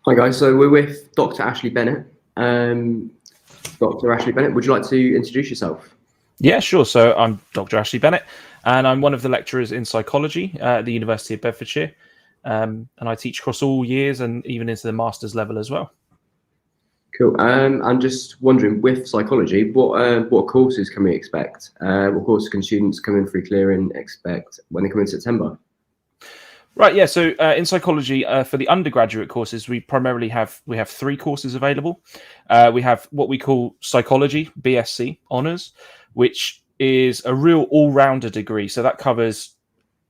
Hi guys, so we're with Dr. Ashley Bennett. Dr. Ashley Bennett, would you like to introduce yourself? Yeah, sure. So I'm Dr. Ashley Bennett, and I'm one of the lecturers in psychology at the University of Bedfordshire. And I teach across all years and even into the master's level as well. Cool. I'm just wondering, with psychology, what courses can we expect? What courses can students coming through clearing expect when they come in September? Right, yeah. So in psychology, for the undergraduate courses, we have three courses available. We have what we call psychology BSc honors, which is a real all-rounder degree. So that covers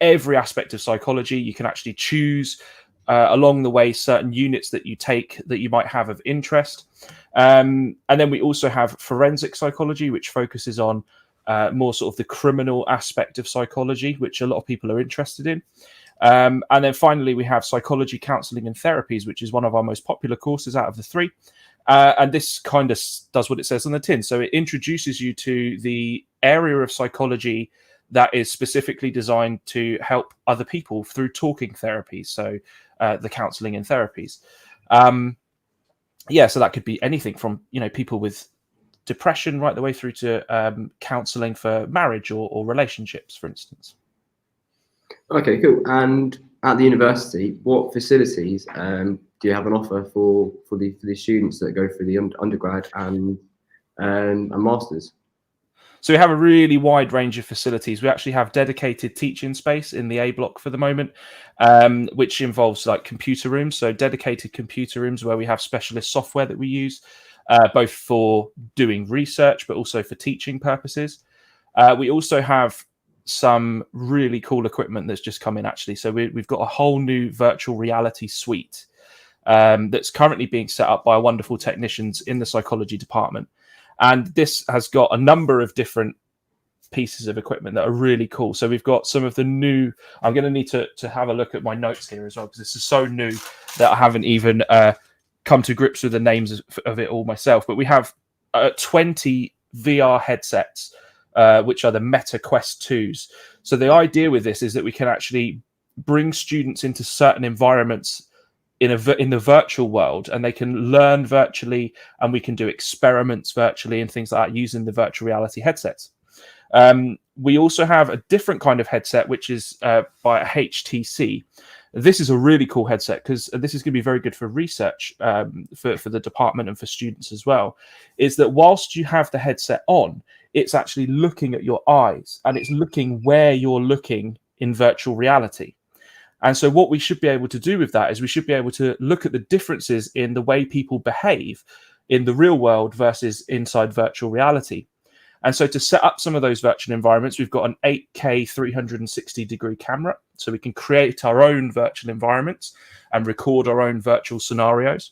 every aspect of psychology. You can actually choose along the way certain units that you take that you might have of interest. And then we also have forensic psychology, which focuses on more sort of the criminal aspect of psychology, which a lot of people are interested in. And then finally, we have psychology, counselling, and therapies, which is one of our most popular courses out of the three. And this kind of does what it says on the tin. So it introduces you to the area of psychology that is specifically designed to help other people through talking therapies. So the counselling and therapies. So that could be anything from people with depression right the way through to counselling for marriage or relationships, for instance. Okay, cool. And at the university, what facilities do you have an offer for the students that go through the undergrad and masters? So we have a really wide range of facilities. We actually have dedicated teaching space in the A block for the moment, which involves like computer rooms. So dedicated computer rooms where we have specialist software that we use, both for doing research, but also for teaching purposes. We also have some really cool equipment that's just come in actually. So we've got a whole new virtual reality suite that's currently being set up by wonderful technicians in the psychology department. And this has got a number of different pieces of equipment that are really cool. So we've got some of the new, I'm going to need to have a look at my notes here as well, because this is so new that I haven't even come to grips with the names of it all myself. But we have 20 VR headsets, which are the Meta Quest 2s. So the idea with this is that we can actually bring students into certain environments in the virtual world, and they can learn virtually, and we can do experiments virtually and things like that using the virtual reality headsets. We also have a different kind of headset, which is by HTC. This is a really cool headset because this is going to be very good for research for the department and for students as well. Is that whilst you have the headset on, it's actually looking at your eyes and it's looking where you're looking in virtual reality. And so what we should be able to do with that is we should be able to look at the differences in the way people behave in the real world versus inside virtual reality. And so to set up some of those virtual environments, we've got an 8K 360-degree camera. So we can create our own virtual environments and record our own virtual scenarios.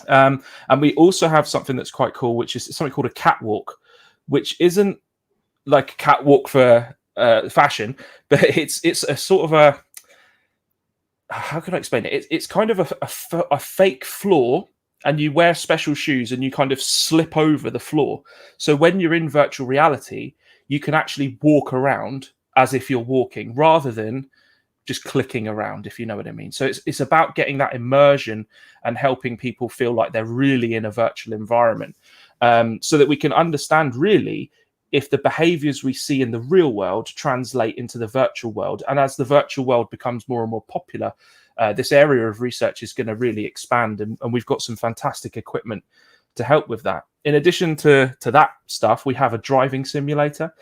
And we also have something that's quite cool, which is something called a catwalk, which isn't like a catwalk for fashion, but it's a sort of a, how can I explain it? It's kind of a fake floor, and you wear special shoes and you kind of slip over the floor. So when you're in virtual reality, you can actually walk around as if you're walking rather than just clicking around, if you know what I mean. So it's about getting that immersion and helping people feel like they're really in a virtual environment, so that we can understand really if the behaviors we see in the real world translate into the virtual world. And as the virtual world becomes more and more popular, this area of research is going to really expand. And we've got some fantastic equipment to help with that. In addition to that stuff, we have a driving simulator,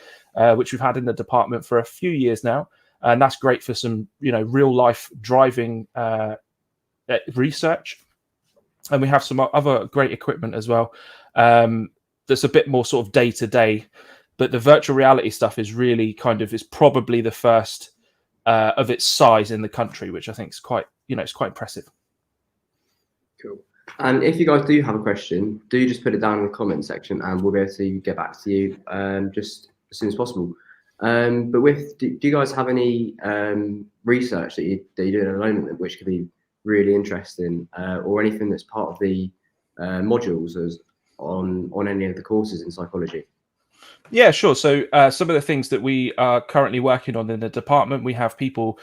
which we've had in the department for a few years now. And that's great for some, real life driving research. And we have some other great equipment as well. That's a bit more sort of day to day. But the virtual reality stuff is really is probably the first of its size in the country, which I think is quite, it's quite impressive. Cool. And if you guys do have a question, do just put it down in the comment section and we'll be able to get back to you just as soon as possible. But do you guys have any research that you're doing at the moment which could be really interesting, or anything that's part of the modules as on any of the courses in psychology? Yeah, sure. So some of the things that we are currently working on in the department, we have people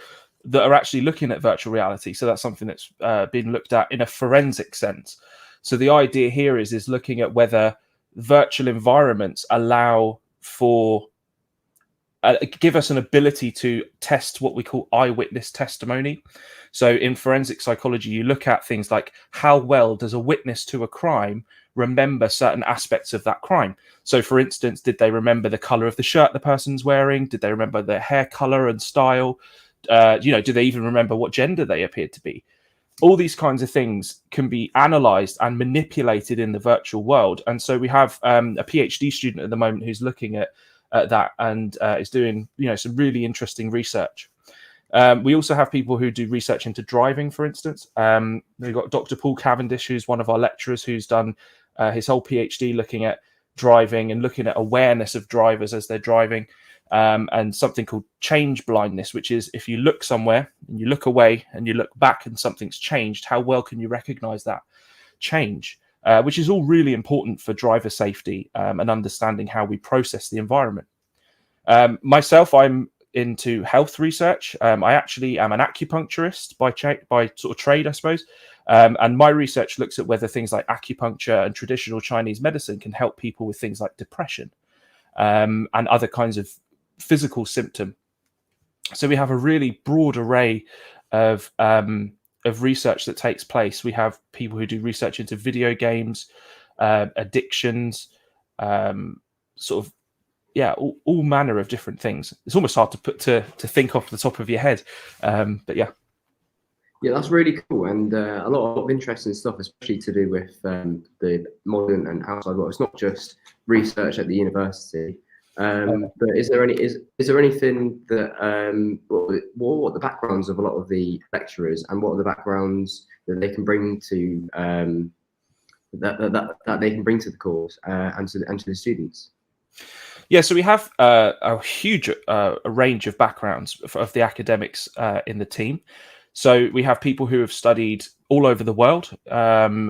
that are actually looking at virtual reality. So that's something that's been looked at in a forensic sense. So the idea here is looking at whether virtual environments allow for give us an ability to test what we call eyewitness testimony. So in forensic psychology, you look at things like how well does a witness to a crime remember certain aspects of that crime. So for instance, did they remember the color of the shirt the person's wearing? Did they remember their hair color and style? Do they even remember what gender they appeared to be? All these kinds of things can be analyzed and manipulated in the virtual world. And so we have a PhD student at the moment who's looking at that and is doing some really interesting research. We also have people who do research into driving, for instance. We've got Dr. Paul Cavendish, who's one of our lecturers, who's done his whole PhD looking at driving and looking at awareness of drivers as they're driving, and something called change blindness, which is if you look somewhere and you look away and you look back and something's changed, how well can you recognize that change? Which is all really important for driver safety and understanding how we process the environment. Myself, I'm into health research. I actually am an acupuncturist by sort of trade, I suppose. And my research looks at whether things like acupuncture and traditional Chinese medicine can help people with things like depression and other kinds of physical symptom. So we have a really broad array of research that takes place. We have people who do research into video games, addictions, all manner of different things. It's almost hard to think off the top of your head, but yeah. Yeah, that's really cool, and a lot of interesting stuff, especially to do with the modern and outside world. It's not just research at the university. But is there anything that what are the backgrounds of a lot of the lecturers, and what are the backgrounds that they can bring to that they can bring to the course and to the students? Yeah, so we have a huge range of backgrounds of the academics in the team. So we have people who have studied all over the world,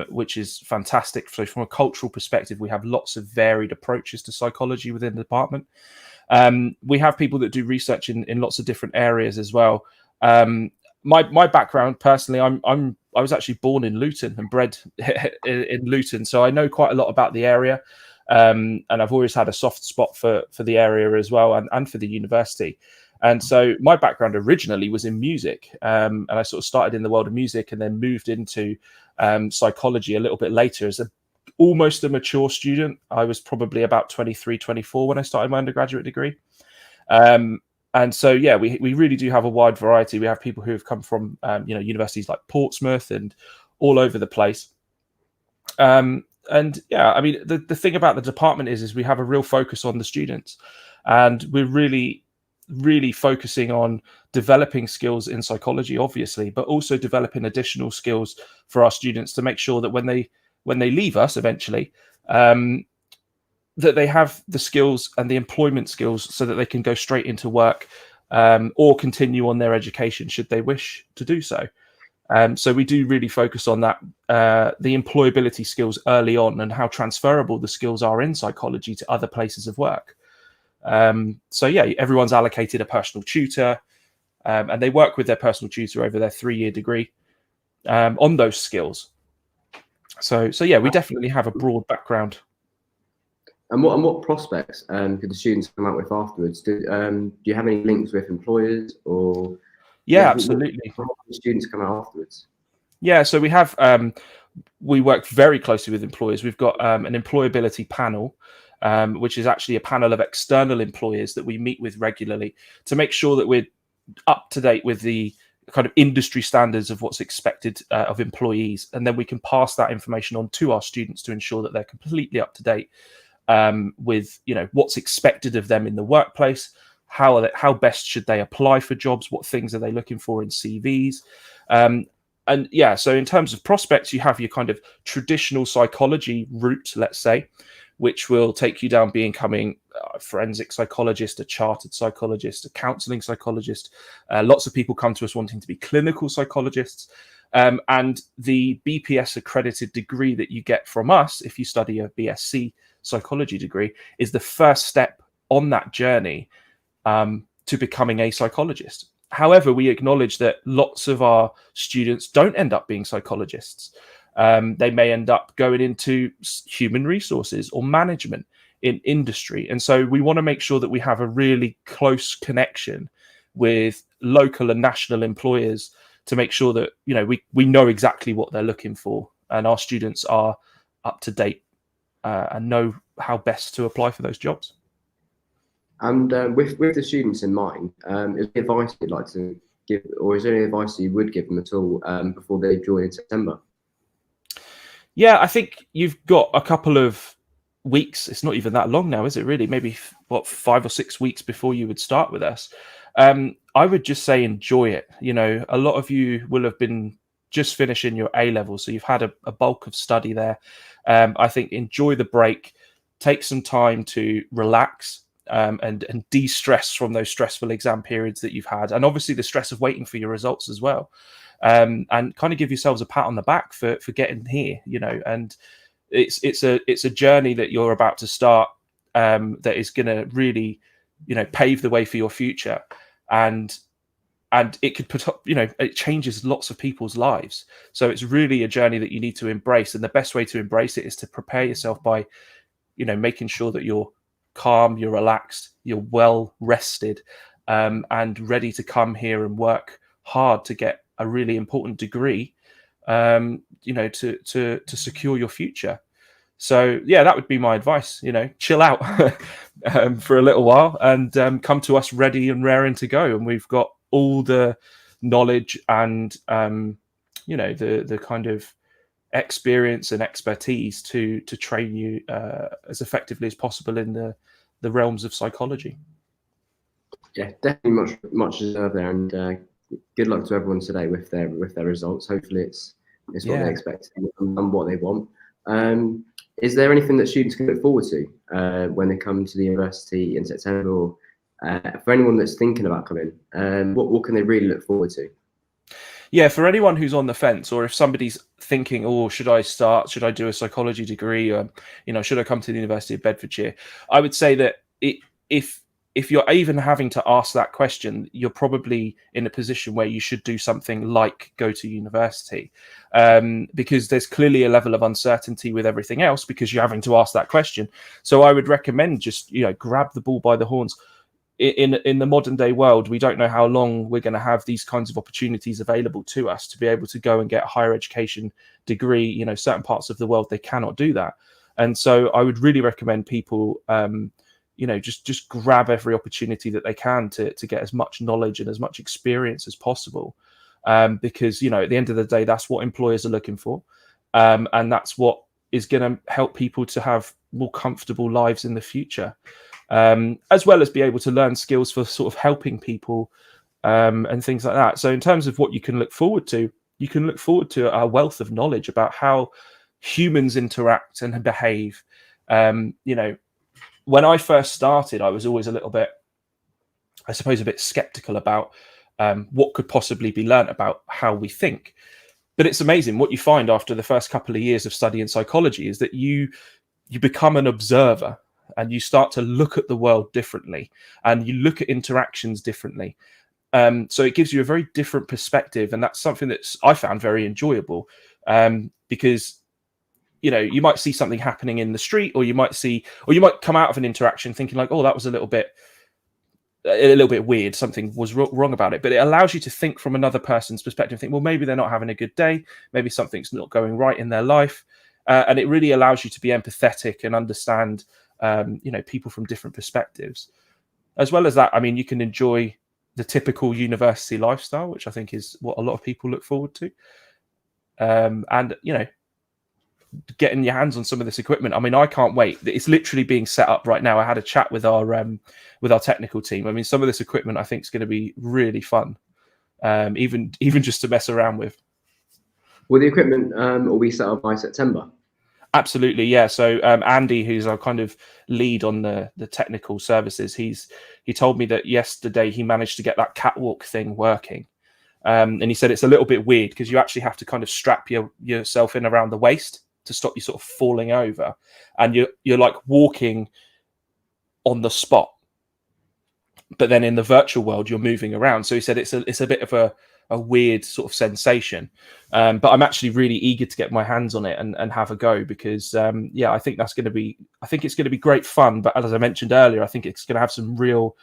which is fantastic. So from a cultural perspective, we have lots of varied approaches to psychology within the department. We have people that do research in lots of different areas as well. My background personally, I was actually born in Luton and bred in Luton, so I know quite a lot about the area. And I've always had a soft spot for the area as well, and for the university. And so my background originally was in music, and I sort of started in the world of music and then moved into psychology a little bit later as almost a mature student. I was probably about 23, 24 when I started my undergraduate degree. And so, yeah, we really do have a wide variety. We have people who have come from, universities like Portsmouth and all over the place. And yeah, I mean, the thing about the department is we have a real focus on the students, and we're really focusing on developing skills in psychology, obviously, but also developing additional skills for our students to make sure that when they leave us eventually, that they have the skills and the employment skills so that they can go straight into work, or continue on their education should they wish to do so. So we do really focus on that, the employability skills early on, and how transferable the skills are in psychology to other places of work. So yeah, everyone's allocated a personal tutor, and they work with their personal tutor over their 3-year degree on those skills. So yeah, we definitely have a broad background. And what prospects could the students come out with afterwards? Do you have any links with employers, or? Yeah, absolutely. How do students come out afterwards? Yeah, so we have we work very closely with employers. We've got an employability panel, which is actually a panel of external employers that we meet with regularly to make sure that we're up to date with the kind of industry standards of what's expected of employees, and then we can pass that information on to our students to ensure that they're completely up to date with what's expected of them in the workplace. How best should they apply for jobs? What things are they looking for in CVs? And yeah, so in terms of prospects, you have your kind of traditional psychology route, let's say, which will take you down becoming a forensic psychologist, a chartered psychologist, a counseling psychologist. Lots of people come to us wanting to be clinical psychologists. And the BPS accredited degree that you get from us, if you study a BSc psychology degree, is the first step on that journey to becoming a psychologist. However, we acknowledge that lots of our students don't end up being psychologists. They may end up going into human resources or management in industry. And so we want to make sure that we have a really close connection with local and national employers to make sure that, you know, we know exactly what they're looking for, and our students are up to date and know how best to apply for those jobs. And with the students in mind, is there advice you'd like to give, or is there any advice you would give them at all before they join in September? Yeah, I think you've got a couple of weeks. It's not even that long now, is it really? Maybe 5 or 6 weeks before you would start with us. I would just say enjoy it. You know, a lot of you will have been just finishing your A level, so you've had a bulk of study there. I think enjoy the break, take some time to relax and de-stress from those stressful exam periods that you've had, and obviously the stress of waiting for your results as well. And kind of give yourselves a pat on the back for getting here, you know. And it's a journey that you're about to start that is going to really, you know, pave the way for your future. And it could put up, you know, it changes lots of people's lives. So it's really a journey that you need to embrace. And the best way to embrace it is to prepare yourself by, you know, making sure that you're calm, you're relaxed, you're well rested, and ready to come here and work hard to get a really important degree, you know, to secure your future. So yeah, that would be my advice. You know, chill out for a little while and come to us ready and raring to go. And we've got all the knowledge and you know, the kind of experience and expertise to train you as effectively as possible in the realms of psychology. Yeah, definitely much deserved there, and good luck to everyone today with their results. Hopefully, it's what they expect and what they want. Is there anything that students can look forward to when they come to the university in September, or for anyone that's thinking about coming? What can they really look forward to? Yeah, for anyone who's on the fence, or if somebody's thinking, oh, should I do a psychology degree, or, you know, should I come to the University of Bedfordshire? I would say that if you're even having to ask that question, you're probably in a position where you should do something like go to university, because there's clearly a level of uncertainty with everything else because you're having to ask that question. So I would recommend just, you know, grab the bull by the horns. In the modern day world, we don't know how long we're going to have these kinds of opportunities available to us to be able to go and get a higher education degree. You know, certain parts of the world, they cannot do that. And so I would really recommend people, you know, just grab every opportunity that they can to get as much knowledge and as much experience as possible. Because, you know, at the end of the day, that's what employers are looking for. And that's what is going to help people to have more comfortable lives in the future. As well as be able to learn skills for sort of helping people and things like that. So in terms of what you can look forward to, you can look forward to a wealth of knowledge about how humans interact and behave. You know, when I first started, I was always a little bit, I suppose, a bit skeptical about what could possibly be learnt about how we think. But it's amazing what you find after the first couple of years of studying psychology is that you become an observer. And you start to look at the world differently, and you look at interactions differently. So it gives you a very different perspective, and that's something that I found very enjoyable. Because, you know, you might see something happening in the street, or you might come out of an interaction thinking like, oh, that was a little bit weird. Something was wrong about it. But it allows you to think from another person's perspective. Think, well, maybe they're not having a good day. Maybe something's not going right in their life, and it really allows you to be empathetic and understand. You know, people from different perspectives. As well as that, I mean, you can enjoy the typical university lifestyle, which I think is what a lot of people look forward to. And, you know, getting your hands on some of this equipment. I mean, I can't wait. It's literally being set up right now. I had a chat with our technical team. I mean, some of this equipment I think is going to be really fun, even just to mess around with. Will the equipment will be set up by September? Absolutely, yeah. So Andy, who's our kind of lead on the technical services, he told me that yesterday he managed to get that catwalk thing working, and he said it's a little bit weird because you actually have to kind of strap yourself in around the waist to stop you sort of falling over, and you're like walking on the spot. but then in the virtual world, you're moving around. So he said it's a bit of a weird sort of sensation. But I'm actually really eager to get my hands on it and have a go, because yeah, I think it's going to be great fun. But as I mentioned earlier, I think it's going to have some real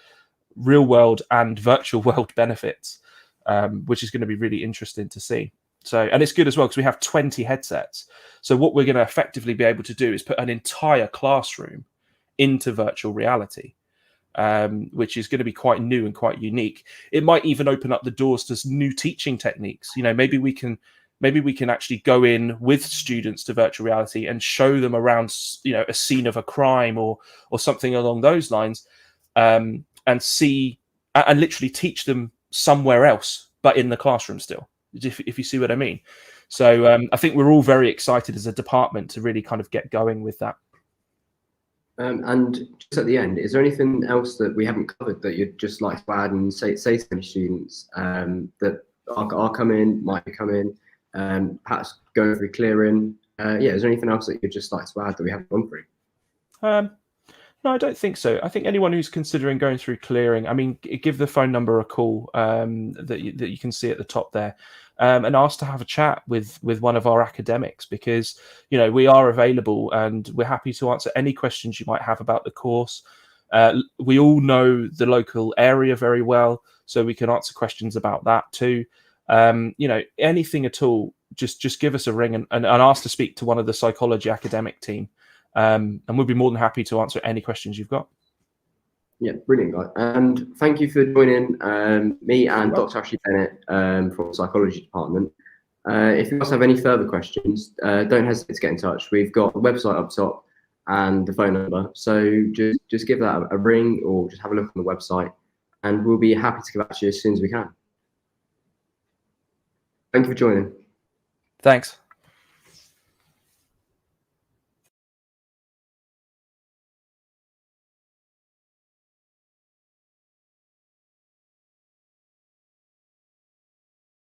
world and virtual world benefits, which is going to be really interesting to see. So, and it's good as well because we have 20 headsets. So what we're going to effectively be able to do is put an entire classroom into virtual reality, which is going to be quite new and quite unique. It might even open up the doors to new teaching techniques. You know, maybe we can actually go in with students to virtual reality and show them around, you know, a scene of a crime or something along those lines, and see and literally teach them somewhere else, but in the classroom still, if you see what I mean. So I think we're all very excited as a department to really kind of get going with that. And just at the end, is there anything else that we haven't covered that you'd just like to add and say to any students that are coming, might be coming, perhaps going through clearing? Yeah, is there anything else that you'd just like to add that we haven't gone through? No, I don't think so. I think anyone who's considering going through clearing, I mean, give the phone number a call that you can see at the top there, and ask to have a chat with one of our academics, because, you know, we are available and we're happy to answer any questions you might have about the course. We all know the local area very well, so we can answer questions about that too. You know, anything at all, just give us a ring and ask to speak to one of the psychology academic team. And we'll be more than happy to answer any questions you've got. Yeah, brilliant, guys. And thank you for joining me and Dr. Ashley Bennett from the psychology department. If you guys have any further questions, don't hesitate to get in touch. We've got the website up top and the phone number. So just give that a ring or just have a look on the website, and we'll be happy to get back to you as soon as we can. Thank you for joining. Thanks.